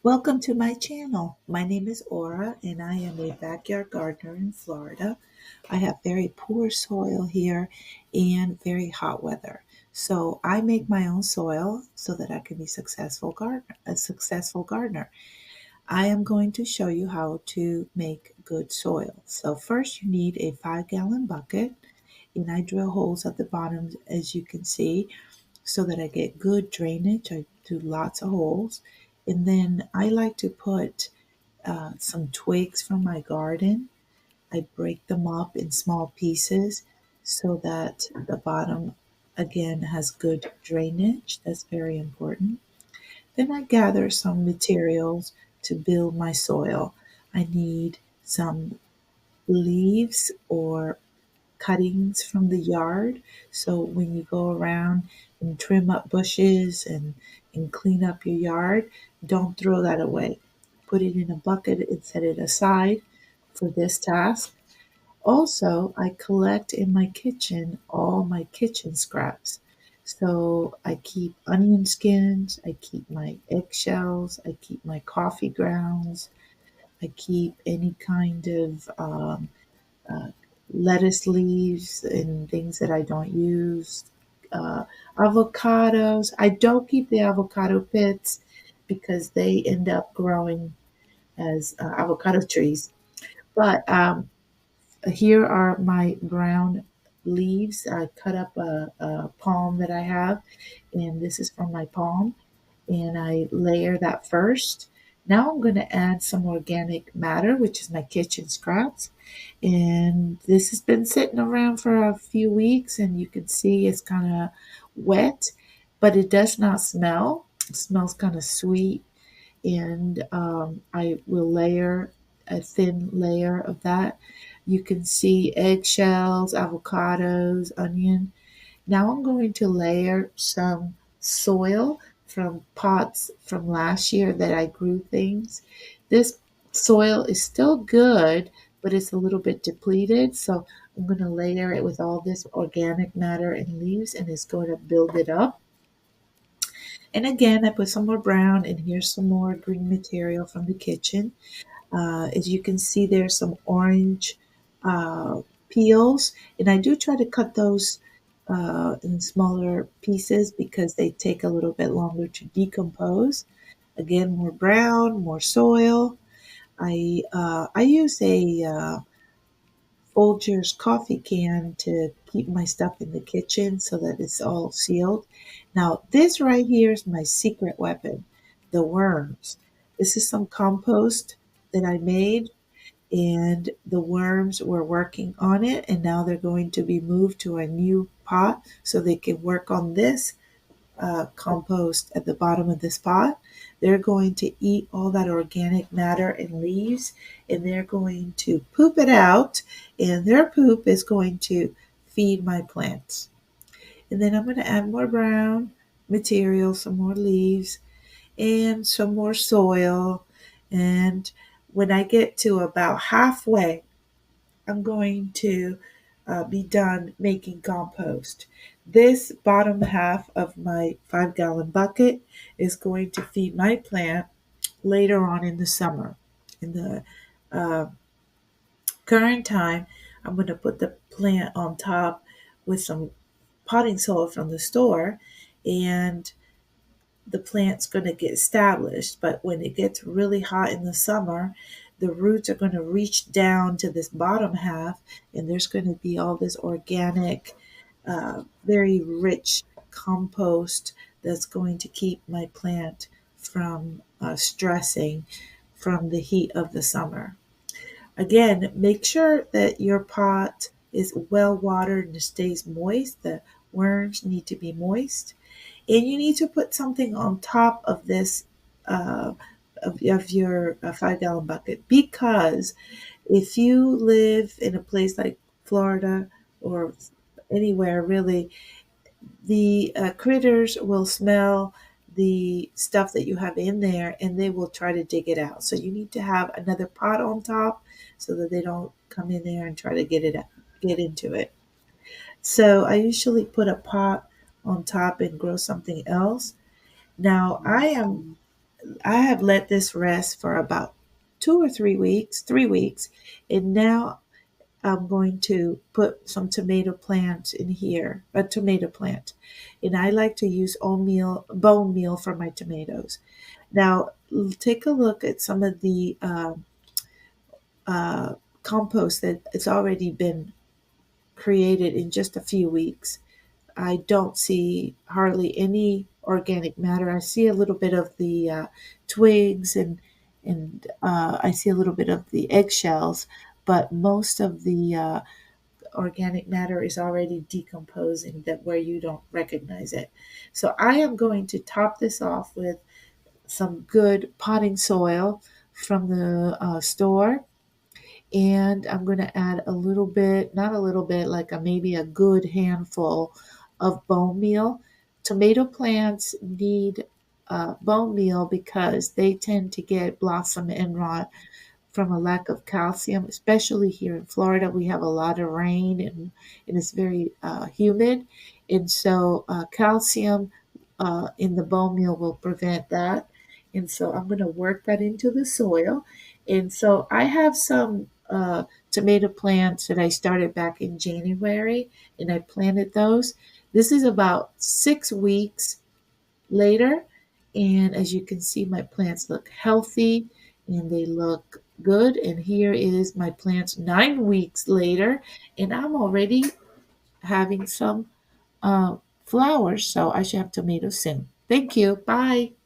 Welcome to my channel. My name is Aura and I am a backyard gardener in Florida. I have very poor soil here and very hot weather. So I make my own soil so that I can be a successful gardener. I am going to show you how to make good soil. So first you need a 5-gallon bucket and I drill holes at the bottom as you can see so that I get good drainage. I do lots of holes. And then I like to put some twigs from my garden. I break them up in small pieces so that the bottom again has good drainage. That's very important. Then I gather some materials to build my soil. I need some leaves or cuttings from the yard. So when you go around and trim up bushes and clean up your yard, don't throw that away. Put it in a bucket and set it aside for this task. Also, I collect in my kitchen all my kitchen scraps. So I keep onion skins, I keep my eggshells, I keep my coffee grounds, I keep any kind of uh, lettuce leaves and things that I don't use. Uh, Avocados. I don't keep the avocado pits because they end up growing as avocado trees. But here are my brown leaves. I cut up a palm that I have, and this is from my palm, and I layer that first. Now I'm going to add some organic matter, which is my kitchen scraps. And this has been sitting around for a few weeks, and you can see it's kind of wet, but it does not smell. It smells kind of sweet, and I will layer a thin layer of that. You can see eggshells, avocados, onion. Now I'm going to layer some soil from pots from last year that I grew things. This soil is still good, but it's a little bit depleted. So I'm going to layer it with all this organic matter and leaves, and it's going to build it up. And again, I put some more brown, and here's some more green material from the kitchen. As you can see, there's some orange peels, and I do try to cut those in smaller pieces because they take a little bit longer to decompose. Again, more brown, more soil. I use a Folgers coffee can to keep my stuff in the kitchen so that it's all sealed. Now, this right here is my secret weapon, the worms. This is some compost that I made, and the worms were working on it, and now they're going to be moved to a new pot so they can work on this compost at the bottom of this pot. They're going to eat all that organic matter and leaves, and they're going to poop it out, and their poop is going to feed my plants. And then I'm going to add more brown material, some more leaves, and some more soil. And when I get to about halfway, I'm going to be done making compost. This bottom half of my 5-gallon bucket is going to feed my plant later on in the summer. In the uh, current time, I'm going to put the plant on top with some potting soil from the store, and the plant's going to get established. But when it gets really hot in the summer, the roots are going to reach down to this bottom half, and there's going to be all this organic, very rich compost that's going to keep my plant from stressing from the heat of the summer. Again, make sure that your pot is well watered and stays moist. The worms need to be moist, and you need to put something on top of this uh, of your 5-gallon bucket, because if you live in a place like Florida or anywhere really, the critters will smell the stuff that you have in there and they will try to dig it out. So you need to have another pot on top so that they don't come in there and try to get into it. So I usually put a pot on top and grow something else. Now I am I have let this rest for about 2 or 3 weeks, 3 weeks, and now I'm going to put some tomato plants in here, a tomato plant. And I like to use oatmeal, bone meal for my tomatoes. Now, take a look at some of the uh, compost that it's already been created in just a few weeks. I don't see hardly any organic matter. I see a little bit of the twigs and I see a little bit of the eggshells, but most of the organic matter is already decomposing that where you don't recognize it. So I am going to top this off with some good potting soil from the store, and I'm going to add a little bit, not a little bit, like maybe a good handful of bone meal. Tomato plants need bone meal because they tend to get blossom end rot from a lack of calcium, especially here in Florida. We have a lot of rain and it's very humid. And so calcium in the bone meal will prevent that. And so I'm going to work that into the soil. And so I have some tomato plants that I started back in January and I planted those. This is about 6 weeks later. And as you can see, my plants look healthy and they look good. And here is my plants 9 weeks later, and I'm already having some flowers. So I should have tomatoes soon. Thank you. Bye.